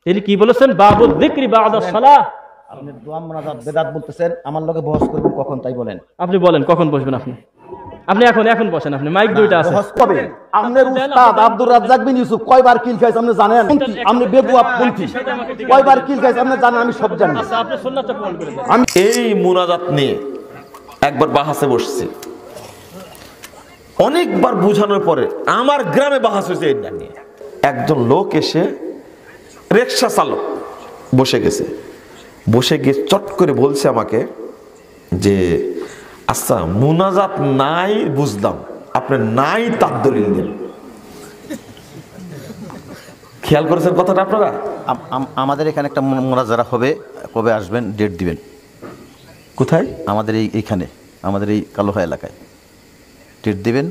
তিনি কি বলেছেন? বাবুদ যিকরি বা'দাস সালাহ। আপনি দোয়া মুনাজাত বেদাত বলতেছেন, আমার লগে বহস করবেন কখন তাই বলেন। আপনি বলেন কখন বসবেন আপনি? আপনি এখন বসেন, আপনি মাইক দুইটা আছে। বহস কবে? আপনার উস্তাদ আব্দুর রাজ্জাক বিন ইউসুফ কয়বার কিল খাইছে আপনি জানেন? আপনি বেগুয়া পন্থী কয়বার কিল খাইছে আপনি জানেন? আমি সব জানি। আচ্ছা, আপনি সুন্নাতটা প্রমাণ করে দেন। আমি এই মুনাজাত নিয়ে একবার বাহাসে বসছি, অনেকবার বুঝানোর পরে আমার গ্রামে বাহাস হয়েছে এটা নিয়ে। একজন লোক এসে রিকশা চালক বসে গিয়ে চট করে বলছে আমাকে যে আচ্ছা মুনাজাত নাই বুঝলাম, আপনি নাই তার দলিল দেন। খেয়াল করেছেন কথাটা আপনারা? আমাদের এখানে একটা মুনাজারা হবে, কবে আসবেন ডেট দিবেন। কোথায়? আমাদের এইখানে, আমাদের এই কালোহা এলাকায় ডেট দিবেন।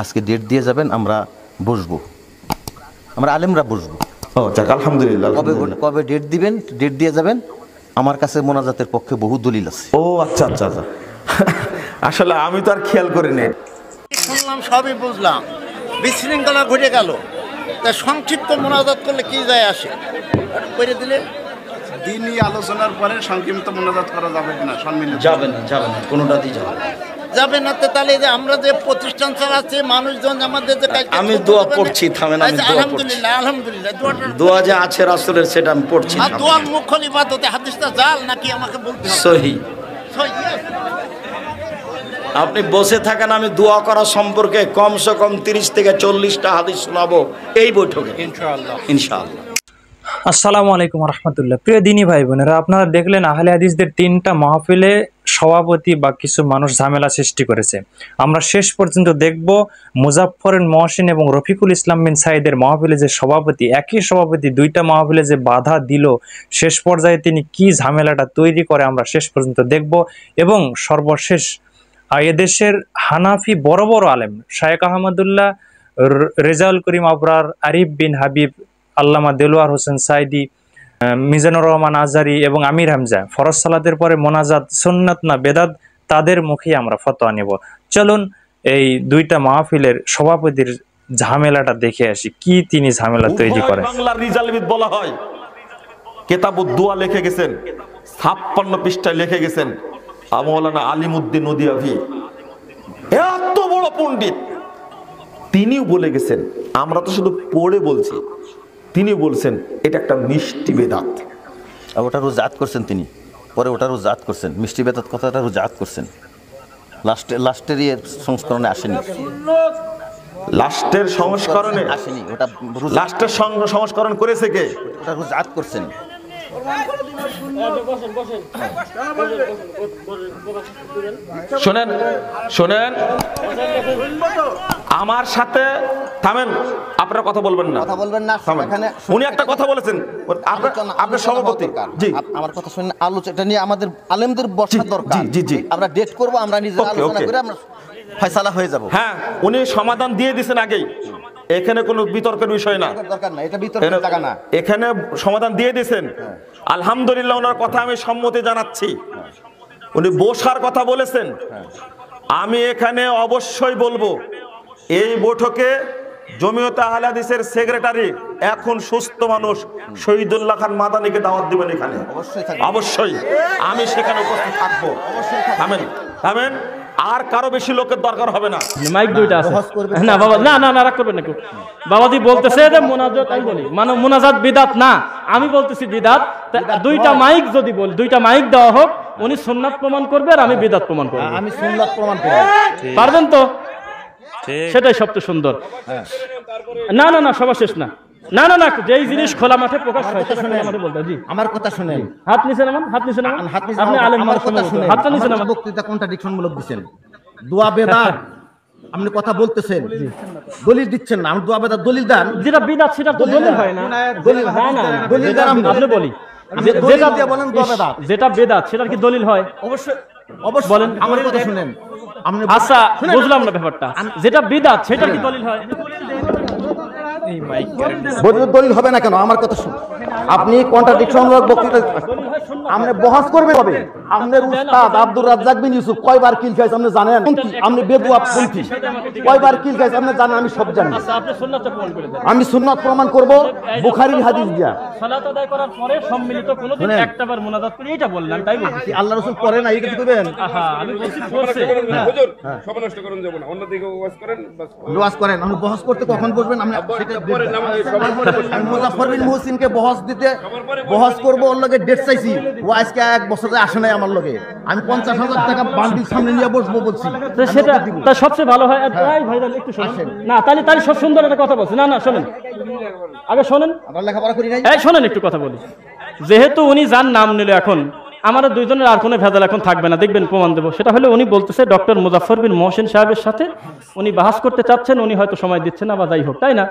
আজকে ডেট দিয়ে যাবেন, আমরা বসবো, আমরা আলেমরা বসবো। ও যাক, আলহামদুলিল্লাহ। কবে ডেট দিবেন, ডেট দিয়ে যাবেন। আমার কাছে মোনাজাতের পক্ষে বহু দলিল আছে। ও আচ্ছা আচ্ছা আচ্ছা, আসলে আমি তো আর খেয়াল করিনি। শুনলাম, সবই বুঝলাম, বিশৃঙ্খলা ঘটে গেল। তা সংক্ষিপ্ত মোনাজাত করলে কি যায় আসে করে দিলে? দিনই আলোচনার পরে সংক্ষিপ্ত মোনাজাত করা যাবে না? যাবে না, কোনোটাতেই যাবে না। তো তাহলে যে আমরা যে প্রতিষ্ঠান চালাচ্ছি, মানুষজন আমাদের যে আমি দোয়া পড়ছি, থামেন। আমি আলহামদুলিল্লাহ, আলহামদুলিল্লাহ। দোয়া যে আছে রাসূলের, সেটা আমি পড়ছি। আর দোয়ার মুখ্য ইবাদতে হাদিসটা জাল নাকি আমাকে বলতে হবে? সহিহ। আপনি বসে থাকেন, আমি দোয়া করা সম্পর্কে কমসে কম 30 থেকে 40টা হাদিস শোনাবো এই বৈঠকে ইনশাআল্লাহ। আসসালামু আলাইকুম রহমতুল্লাহ। প্রিয় দিনী ভাই বোনেরা, আপনারা দেখলেন আহলে হাদিসদের 3টা মাহফিলে সভাপতি বা কিছু মানুষ ঝামেলা সৃষ্টি করেছে। আমরা শেষ পর্যন্ত দেখব মুজাফফরুল মহসিন এবং রফিকুল ইসলাম বিন সাইদের মাহফিলে যে সভাপতি, একই সভাপতি 2টা মাহফিলে যে বাধা দিল, শেষ পর্যায়ে তিনি কি ঝামেলাটা তৈরি করে আমরা শেষ পর্যন্ত দেখব। এবং সর্বশেষ এদেশের হানাফি বড় বড় আলেম শায়েখ আহমদুল্লাহ, রেজাউল করিম আবরার, আরিফ বিন হাবিব, আল্লামা দেলোয়ার হোসেন সাইদি, মিজানুর রহমান আজহারি এবং আমির হামজা ফরজ সালাতের পরে মোনাজাত সুন্নাত না বেদাত, তাদের মুখে আমরা ফতোয়া নেব। চলুন এই 2টা মাহফিলের সভাপতির ঝামেলাটা দেখে আসি, কি তিনি ঝামেলা তৈরি করেন। বাংলার রিজালবিদ বলা হয়, কিতাবুদ দুয়া লিখে গেছেন, 56 পৃষ্ঠায় লিখে গেছেন মাওলানা আলিমউদ্দিন নদিয়াভি, এত বড় পণ্ডিত। তিনিও বলে গেছেন, আমরা তো শুধু পড়ে বলছি, তিনি বলছেন এটা একটা মিষ্টি বেদাত। ওটা রুজাত করছেন তিনি, পরে ওটা রুজাত করছেন, মিষ্টি বেদাত কথাটা রুজাত করছেন। লাস্টের সংস্করণে আসেনি, লাস্টের সংস্করণে আসেনি। ওটা লাস্টের সংস্করণ করেছে কে? ওটা রুজাত করছেন। শোনেন শোনেন, আমার সাথে থামেন, আপনারা কথা বলবেন না, কথা বলবেন না। এখানে উনি একটা কথা বলেছেন, আপনার সভাপতি। জি, আমার কথা শুনে আলোচনা নিয়ে আমাদের আলেমদের বসার দরকার। জি জি, আমরা ডেট করব, আমরা নিজে আলোচনা করে আমরা ফয়সালা হয়ে যাব। হ্যাঁ, উনি সমাধান দিয়ে দিয়েছেন আগেই, এখানে কোনো বিতর্কের বিষয় না, দরকার না, এটা বিতর্কের জায়গা না। এখানে সমাধান দিয়ে দিয়েছেন। আলহামদুলিল্লাহ, ওনার কথা আমি সম্মতি জানাচ্ছি। উনি বসার কথা বলেছেন, আমি এখানে অবশ্যই বলবো এই বৈঠকে জমিয়তে আহলে হাদিসের সেক্রেটারি, এখন সুস্থ মানুষ শহীদুল্লাহ খান মাদানিকে দাওয়াত দিবেন এখানে, অবশ্যই আমি সেখানে উপস্থিত থাকবো। থামেন থামেন, আর কারো বেশি লোকের দরকার হবে না। মাইক 2টা আছে না বাবা, না না না রাগ করবেন না কেউ। বাবাজি বলতেছে যে মুনাজাত, আমি বলি মানে মুনাজাত বিদাত না, আমি বলতেছি বিদাত। 2টা মাইক যদি বলি, 2টা মাইক দেওয়া হোক, উনি সুন্নাত প্রমাণ করবে আর আমি বিদাত প্রমাণ করব। আমি সুন্নাত প্রমাণ করব, পারবেন তো? সেটাই সবচেয়ে সুন্দর। না না না, সবার শেষ না, না না না, যেই জিনিস খোলা মাঠে প্রকাশ হয় সেটা আমাদের বলতে। জি, আমার কথা শুনেন। হাত নিছেন আমার, হাত নিছেন আমার, আপনি আলেম মানুষ, হাতটা নিছেন আমার। বক্তৃতা কন্ট্রাডিকশন মূলক দিবেন, দোয়া বেদাত আপনি কথা বলতেছেন, দলিল দিচ্ছেন না। আমি দোয়া বেদাত দলিল দেন, যেটা বিদাত সেটা তো দলিল হয় না। দলিল না না, দলিল দেন আপনি বলি, যেটা দিয়ে বলেন দোয়া বেদাত, যেটা বেদাত সেটা কি দলিল হয়? অবশ্যই অবশ্যই বলেন, আমার কথা শুনেন। আচ্ছা, বুঝলাম না ব্যাপারটা, যেটা বিদাত সেটা কি দলিল হয়? এই মাইক দলিল হবে না কেন? আমার কথা শুনুন, আপনি কন্ট্রাডিকশন বক্তৃতা আপনি বহস করবেন কবে? আপনার উস্তাদ আব্দুর রাজ্জাক বিন ইউসুফ কয়বার কিল খাইছে আপনি জানেন? আপনি বেদুয়া পন্থী কয়বার কিল খাইছে আপনি জানেন? আমি সব জানি। আমি সুন্নাত প্রমাণ করব বুখারীর হাদিস দিয়া। সালাত আদায় করার পরে সম্মিলিত কোনদিন একটাবার মুনাজাত করি, এটা বললাম, তাই বলছি। আল্লাহ রাসূল পড়ে না, এই কথা কইবেন? আহা, আমি বলছি পড়ছে। হুজুর সব নষ্ট করুন যাব না, অন্যদিকে ওয়াজ করেন, বাস ওয়াজ করেন। আপনি বহস করতে কখন বসবেন? আমি সেটা পরে নামাজ সবার পরে বসবেন। আমি মুজাফফর বিন মুহসিনকে বহস দিতে বহস করব, ওর লগে ডেট চাইছি। ও আজকে 1 বছরে আসে নাই আমার লগে। আমি 50,000 টাকা বান্ডিল সামনে নিয়ে বসবো বলছি। সেটা তার সবচেয়ে ভালো হয়। ভাই ভাইরা একটু শুনুন না, তাহলে সব সুন্দর একটা কথা বলছে। না শোনেন, আগে শোনেন, আমরা লেখাপড়া করি নাই। এই শোনেন একটু কথা বলি। যেহেতু উনি যার নাম নিল, এখন আমাদের দুইজনের আর কোনো ভেজাল এখন থাকবে না, দেখবেন প্রমাণ দেবো। সেটা হলে উনি বলতেছে ডক্টর মুজাফফর বিন মহসিন সাহেবের সাথে উনি বাহাস করতে চাচ্ছেন, উনি হয়তো সময় দিচ্ছেন না বা যাই হোক, তাই না?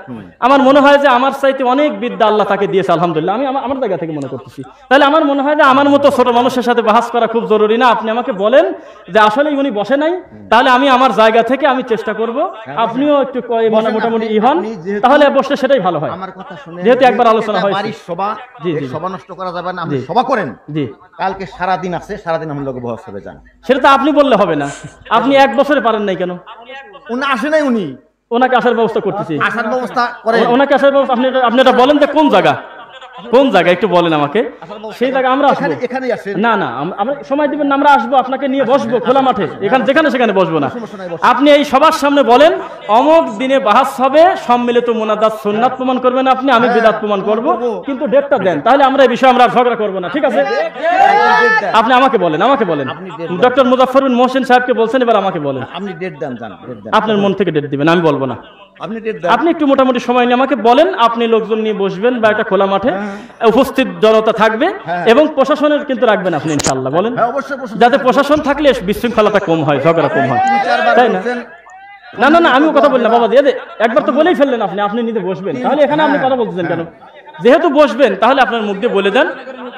আমার মনে হয় যে আমার চাইতে অনেক বিদ্যা আল্লাহ তাকে দিয়েছে, আলহামদুলিল্লাহ। আমি আমার জায়গা থেকে মনে করতেছি। তাহলে আমার মনে হয় যে আমার মতো ছোট মানুষের সাথে বাহাস করা খুব জরুরি না। আপনি আমাকে বলেন যে আসলে উনি বসে নাই, তাহলে আমি আমার জায়গা থেকে আমি চেষ্টা করব, আপনিও একটু মানে মোটামুটি হন, তাহলে বসলে সেটাই ভালো হয়। আমার কথা শুনে, যেহেতু একবার আলোচনা হয়েছে, বাড়ির সভা, জি জি, সভা নষ্ট করা যাবে না। আপনি সভা করেন, জি, কালকে সারা দিন আছে, সারা দিন আমার লগে বহস হবে যান। সেটা তো আপনি বললে হবে না। আপনি 1 বছরে পারেন নাই কেন? উনি আসে নাই, উনি ওনাকে আসার ব্যবস্থা করতেছি। আসার ব্যবস্থা করেন। ওনাকে আসার ব্যবস্থা আপনি এটা বলেন যে কোন জায়গা একটু বলেন আমাকে, সেই জায়গা আমরা আসবো। এখানেই আসেন। না আমরা সময় দিবেন না, আমরা আসবো, আপনাকে নিয়ে বসবো খোলা মাঠে, এখানে যেখানে সেখানে বসবো না। আপনি এই সবার সামনে বলেন অমুক দিনে বাহাস হবে, সম্মিলিত মুনাজাত সুন্নাত প্রমাণ করবেন আপনি, আমি বিদআত প্রমাণ করব, কিন্তু ডেটটা দেন, তাহলে আমরা এই বিষয়ে আমরা ঝগড়া করবো না, ঠিক আছে? আপনি আমাকে বলেন ডক্টর মুজাফফর বিন মহসিন সাহেবকে বলছেন, এবার আমাকে বলেন। আপনি ডেট দেন, জান, ডেট দেন। আপনার মন থেকে ডেট দিবেন, আমি বলবো না। আপনি ডেট দেন। আপনি একটু মোটামুটি সময় নিয়ে আমাকে বলেন, আপনি লোকজন নিয়ে বসবেন বা একটা খোলা মাঠে উপস্থিত জনতা থাকবে, এবং প্রশাসনের কিন্তু রাখবেন আপনি ইনশাআল্লাহ। বলেন, যাতে প্রশাসন থাকলে বিশৃঙ্খলাটা কম হয়, ঝগড়া কম হয়, তাই না? না আমিও কথা বলি না বাবা, দিয়ে একবার তো বলেই ফেললেন আপনি নিজে বসবেন, তাহলে এখানে আপনি কথা বলতেছেন কেন? যেহেতু বসবেন, তাহলে আপনার মুখ দিয়ে বলে দেন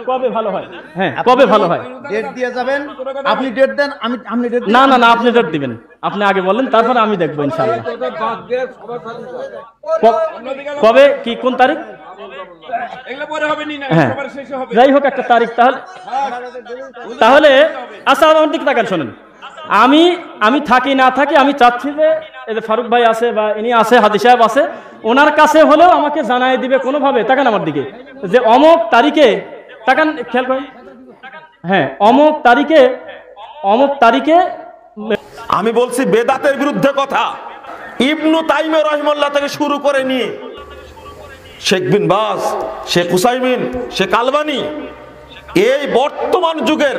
কবে ভালো হয়। হ্যাঁ, কবে ভালো হয় ডেট দিয়ে যাবেন। আপনি ডেট দেন, আপনি ডেট। না আপনি ডেট দিবেন, আপনি আগে বলেন, তারপরে আমি দেখবো ইনশাআল্লাহ। কবে, কি, কোন তারিখ? হ্যাঁ, যাই হোক একটা তারিখ। তাহলে আচ্ছা, আমার দিকে তাকান, শোনেন। আমি থাকি না থাকি, আমি চাচ্ছি যে এই যে ফারুক ভাই আছে বা ইনি আছে, হাদি সাহেব আছে, ওনার কাছে হলেও আমাকে জানাই দিবে কোনোভাবে। তাকান আমার দিকে, যে অমুক তারিখে, তাকান, খেয়াল করেন, হ্যাঁ, অমুক তারিখে আমি বলছি বেদাতের বিরুদ্ধে কথা। ইবনু তাইমিয়া রাহিমাহুল্লাহ থেকে শুরু করে নিয়ে শেখ বিন বাজ, শেখ উসাইমিন, শেখ আলবানী, এই বর্তমান যুগের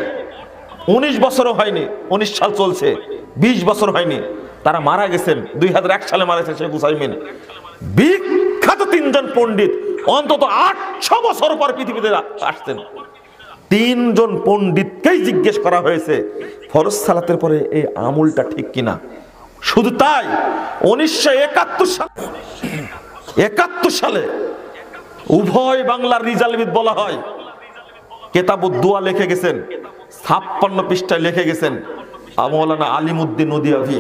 19 বছরও হয়নি, 19 সাল চলছে, 20 বছর হয়নি, তারা মারা গেছেন। 2001 সালে মারা গেছেন শেখ উসাইমিন। বিখ্যাত 3 জন পণ্ডিত অন্তত 800 বছর পর পৃথিবীতে আসছেন। 3 জন পণ্ডিতকেই জিজ্ঞেস করা হয়েছে ফরজ সালাতের পরে এই আমলটা ঠিক কিনা। শুধু তাই, 1971 সালে উভয় বাংলার রিজালবিদ বলা হয়, কেতাবুদ দুয়া লিখে গেছেন, 56 পৃষ্ঠায় লিখে গেছেন মৌলানা আলিমউদ্দিন নদিয়াভি,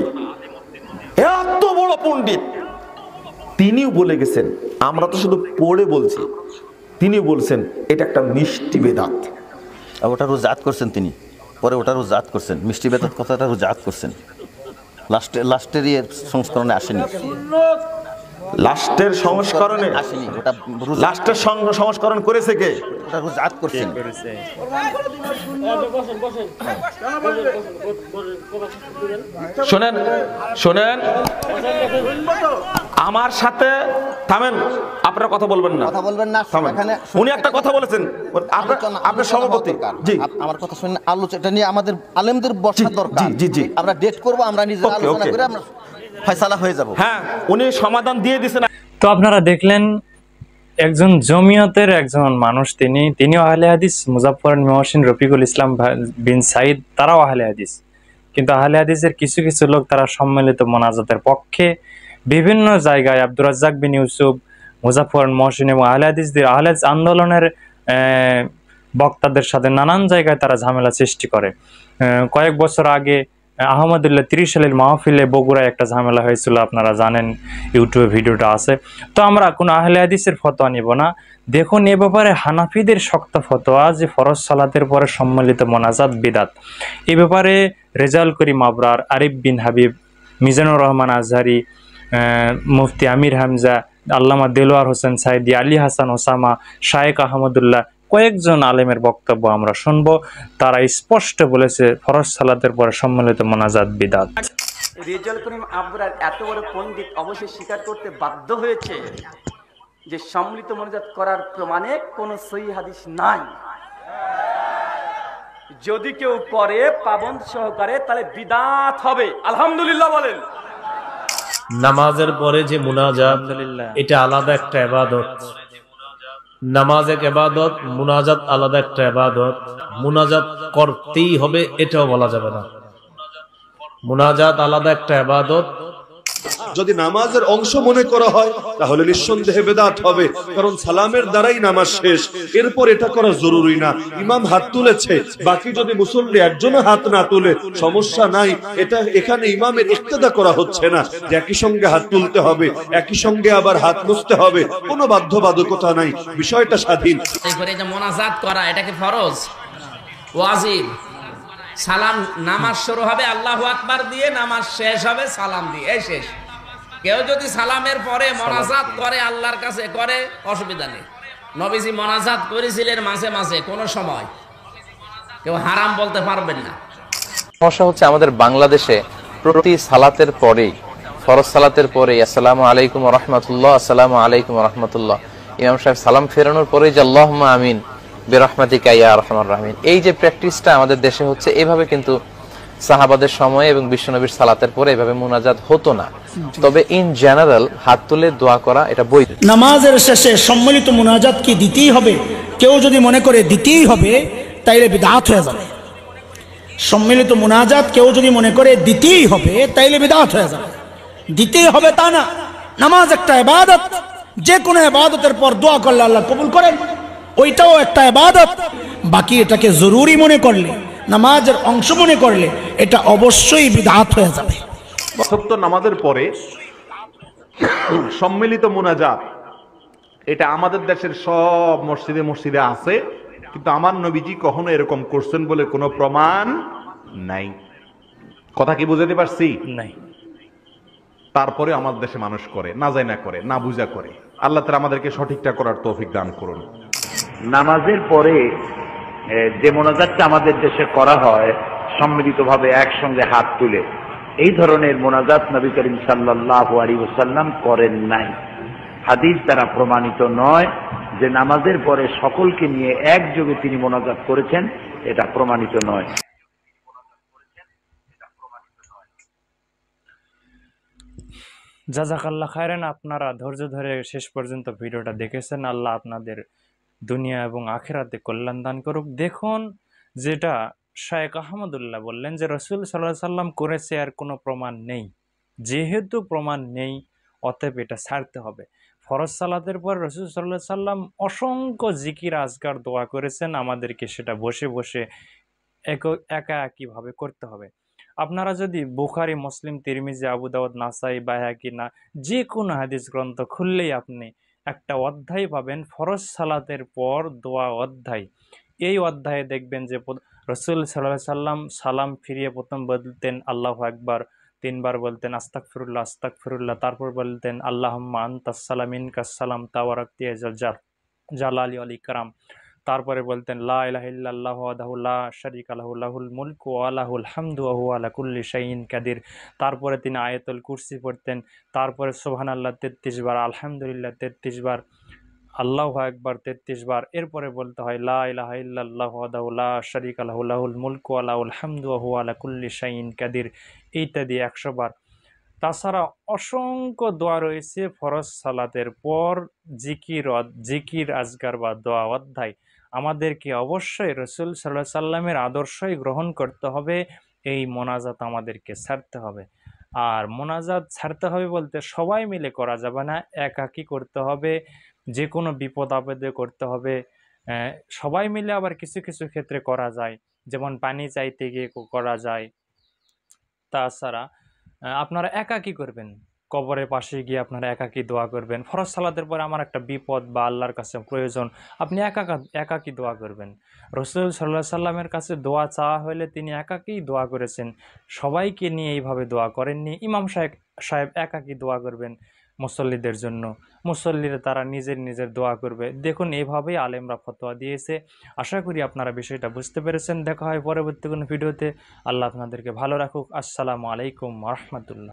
এত বড় পণ্ডিত, তিনিও বলে গেছেন। আমরা তো শুধু পড়ে বলছি, তিনিও বলছেন এটা একটা মিষ্টি বেদাত। ওটারও জাত করছেন তিনি, পরে ওটারও জাত করছেন, মিষ্টি বেদাত কথাটারও জাত করছেন। লাস্টের সংস্করণে আসেনি, লাস্টের সংস্করণে আসেনি। ওটা লাস্টের সংস্করণ করেছে কে? ওটারও জাত করছেন। শোনেন, আমার সাথে থামেন, আপনারা কথা বলবেন না, কথা বলবেন না। এখানে উনি একটা কথা বলেছেন, আপনার সভাপতি। জি, আমার কথা শুনে আলোচনা নিয়ে আমাদের আলেমদের বসার দরকার। জি, আমরা ডেট করব, আমরা নিজেরা আলোচনা করে আমরা ফয়সালা হয়ে যাব। হ্যাঁ, উনি সমাধান দিয়ে দিয়েছেন। তো আপনারা দেখলেন একজন জমিয়তের একজন মানুষ, তিনিও আহলে হাদিস, মুজাফফর বিন মহসিন, রফিকুল ইসলাম বিন সাইদ, তারাও আহলে হাদিস। কিন্তু আহলে হাদিসের কিছু কিছু লোক তারা সম্মিলিত মোনাজাতের পক্ষে বিভিন্ন জায়গায় আব্দুর রাজ্জাক বিন ইউসুফ, মুজাফফর বিন মহসিন এবং আহলে হাদিসদের আন্দোলনের বক্তাদের সাথে নানান জায়গায় তারা ঝামেলা সৃষ্টি করে। কয়েক বছর আগে আহমদুল্লাহ 30 সালের মাহফিলে বগুড়ায় একটা ঝামেলা হয়েছিল, আপনারা জানেন, ইউটিউবে ভিডিওটা আছে। তো আমরা কোনো আহলে হাদিসের ফতোয়া নিব না। দেখুন এ ব্যাপারে হানাফিদের শক্ত ফতোয়া যে ফরজ সালাতের পরে সম্মিলিত মোনাজাত বিদাত। এ ব্যাপারে রেজাউল করিম আবরার, আরিফ বিন হাবিব, মিজানুর রহমান আজহারি, মুফতি আমির হামজা, আল্লামা দেলোয়ার হোসেন সাইদি, আলী হাসান ওসামা, শায়েখ আহমদুল্লাহ কয়েকজন আলেমের বক্তব্য আমরা শুনবো। তারা স্পষ্ট বলেছে ফরজ সালাতের পরে সম্মিলিত মোনাজাত বিদাত। রেজাউল করিম আবরার এত বড় পণ্ডিত অবশ্যই স্বীকার করতে বাধ্য হয়েছে যে সম্মিলিত মোনাজাত করার প্রমাণে কোনো সহিহ হাদিস নাই। যদি কেউ করে পাবন্দ সহকারে তাহলে বিদাত হবে। আলহামদুলিল্লাহ বলেন। নামাজের পরে যে মুনাজাত, এটা আলাদা একটা ইবাদত। নামাজ এক ইবাদত, মুনাজাত আলাদা একটা ইবাদত। মুনাজাত করতেই হবে এটাও বলা যাবে না। মুনাজাত আলাদা একটা ইবাদত। যদি নামাজের অংশ মনে করা হয় তাহলে নিঃসন্দেহে বেদাত হবে, কারণ সালামের দ্বারাই নামাজ শেষ। এরপর এটা করা জরুরি না। ইমাম হাত তুলেছে, বাকি যদি মুসল্লি একজনও হাত না তুলে সমস্যা নাই। এটা এখানে ইমামের ইক্তেদা করা হচ্ছে না যে একই সঙ্গে হাত তুলতে হবে, একই সঙ্গে আবার হাত মুছতে হবে, কোনো বাধ্যবাধকতা নাই, বিষয়টা স্বাধীন। এরপরে যে মোনাজাত করা, এটা কি ফরজ ওয়াজিব? সালাম, নামাজ শুরু হবে আল্লাহু আকবার দিয়ে, নামাজ শেষ হবে সালাম দিয়ে, এই শেষ। কেউ যদি সালামের পরে মোনাজাত করে আল্লাহর কাছে করে, অসুবিধা নেই। নবীজি মোনাজাত করেছিলেন মাঝে মাঝে, কোনো সময় কেউ হারাম বলতে পারবেন না। সমস্যা হচ্ছে আমাদের বাংলাদেশে প্রতি সালাতের পরেই, ফরজ সালাতের পরেই আসসালামু আলাইকুম ওয়া রাহমাতুল্লাহ, আসসালামু আলাইকুম ওয়া রাহমাতুল্লাহ, ইমাম সাহেব সালাম ফেরানোর পরেই যে আল্লাহুম্মা আমিন বিরহমাতিকা ইয়া আরহামার রাহিমিন, এই যে প্র্যাকটিসটা আমাদের দেশে হচ্ছে, এভাবে কিন্তু সাহাবাদের সময়ে এবং বিশ্বনবীর সালাতের পরে এভাবে মুনাজাত হতো না। তবে ইন জেনারেল হাত তুলে দোয়া করা এটা বৈধ। নামাজের শেষে সম্মিলিত মুনাজাত কি দিতেই হবে? কেউ যদি মনে করে দিতেই হবে তাইলে বিদআত হয়ে যাবে। সম্মিলিত মুনাজাত কেউ যদি মনে করে দিতেই হবে তাইলে বিদআত হয়ে যাবে। দিতেই হবে তা না, নামাজ একটা ইবাদত, যে কোনো ইবাদতের পর দোয়া করলে আল্লাহ কবুল করেন, ওইটাও একটা ইবাদত। বাকি এটাকে জরুরি মনে করলে, নামাজের অংশ মনে করলে এটা অবশ্যই বিদআত হয়ে যাবে। সত্য নামাজের পরে সম্মিলিত মুনাজাত, এটা আমাদের দেশের সব মসজিদে মসজিদে আছে, কিন্তু আমার নবীজি কখনো এরকম করছেন বলে কোনো প্রমাণ নাই। কথা কি বুঝাতে পারছি? নাই। তারপরে আমাদের দেশে মানুষ করে, না যায় না করে, না বুঝা করে। আল্লাহ তাআলা আমাদেরকে সঠিকটা করার তৌফিক দান করুন। নামাজের পরে যে মোনাজাতটা আমাদের দেশে করা হয় সম্মিলিতভাবে একসঙ্গে হাত তুলে, এই ধরনের মোনাজাত নবী করিম সাল্লাল্লাহু আলাইহি ওয়াসাল্লাম করেন নাই। হাদিস দ্বারা প্রমাণিত নয় যে নামাজের পরে সকলকে নিয়ে একযোগে তিনি মোনাজাত করেছেন, এটা প্রমাণিত নয়। জাযাকাল্লাহ খায়রান, আপনারা ধৈর্য ধরে শেষ পর্যন্ত ভিডিওটা দেখেছেন। আল্লাহ আপনাদের দুনিয়া এবং আখিরাতে কল্যাণ দান করুক। দেখুন, যেটা শায়েখ আহমদুল্লাহ বললেন যে রাসূল সাল্লাল্লাহু আলাইহি সাল্লাম করেছে, আর কোনো প্রমাণ নেই। যেহেতু প্রমাণ নেই, অতএব এটা ছাড়তে হবে। ফরজ সালাতের পর রাসূল সাল্লাল্লাহু আলাইহি সাল্লাম অসংখ্য জিকির আজকার দোয়া করেছেন, আমাদেরকে সেটা বসে বসে একা একইভাবে করতে হবে। আপনারা যদি বুখারী, মুসলিম, তিরমিজি, আবু দাউদ, নাসাই, বাইহাকি, না যে কোনো হাদিস গ্রন্থ খুললেই আপনি একটা অধ্যায় পাবেন, ফরজ সালাতের পর দোয়া অধ্যায়। এই অধ্যায়ে দেখবেন যে রাসূল সাল্লাল্লাহু আলাইহি সাল্লাম সালাম ফিরিয়ে প্রথম বলতেন আল্লাহু আকবার, 3 বার বলতেন আস্তাগফিরুল্লাহ আস্তাগফিরুল্লাহ, তারপর বলতেন আল্লাহুম্মা আনতাস সালাম মিনকাস সালাম তাবারাকতা ইয়া যাল জালালি ওয়াল ইকরাম, তারপরে বলতেন লা ইলাহা ইল্লাল্লাহু ওয়াহদাহু লা শারীকা লাহু লাহুল মুলকু ওয়া লাহুল হামদু ওয়া হুয়া আলা কুল্লি শাইইন কাদির। তারপরে তিনি আয়াতুল কুরসি পড়তেন, তারপরে সুবহানাল্লাহ 33 বার, আলহামদুলিল্লাহ 33 বার, আল্লাহু আকবার 33 বার। এরপরে বলতে হয় লা ইলাহা ইল্লাল্লাহু ওয়াহদাহু লা শারীকা লাহু লাহুল মুলকু ওয়া লাহুল হামদু ওয়া হুয়া আলা কুল্লি শাইইন কাদির, ইত্যাদি 100 বার। তাছাড়া অসংখ্য দোয়া রয়েছে ফরজ সালাতের পর, জিকির আজকার বা দোয়া অধ্যায়। আমাদেরকে অবশ্যই রাসূল সাল্লাল্লাহু আলাইহি সাল্লামের আদর্শই গ্রহণ করতে হবে। এই মোনাজাত আমাদেরকে ছাড়তে হবে। আর মোনাজাত ছাড়তে হবে বলতে সবাই মিলে করা যাবে না, একাকী করতে হবে, যে কোনো বিপদ আপদে করতে হবে। সবাই মিলে আবার কিছু কিছু ক্ষেত্রে করা যায়, যেমন পানি চাইতে গিয়ে করা যায়, তাছাড়া আপনারা একাকী করবেন, কবরের পাশে গিয়ে আপনারা একাকী দোয়া করবেন। ফরজ সালাতের পরে আমার একটা বিপদ বা আল্লাহর কাছে প্রয়োজন, আপনি একাকী দোয়া করবেন। রাসূল সাল্লাল্লাহু আলাইহি সাল্লামের কাছে দোয়া চাওয়া হলে তিনি একাকী দোয়া করেছেন, সবাইকে নিয়ে এইভাবে দোয়া করেননি। ইমাম সাহেব একাকী দোয়া করবেন মুসল্লিদের জন্য, মুসল্লিরা তারা নিজের দোয়া করবে। দেখুন এইভাবেই আলেমরা ফতোয়া দিয়েছে। আশা করি আপনারা বিষয়টা বুঝতে পেরেছেন। দেখা হয় পরবর্তী কোনো ভিডিওতে। আল্লাহ আপনাদেরকে ভালো রাখুক। আসসালামু আলাইকুম ওয়া রাহমাতুল্লাহ।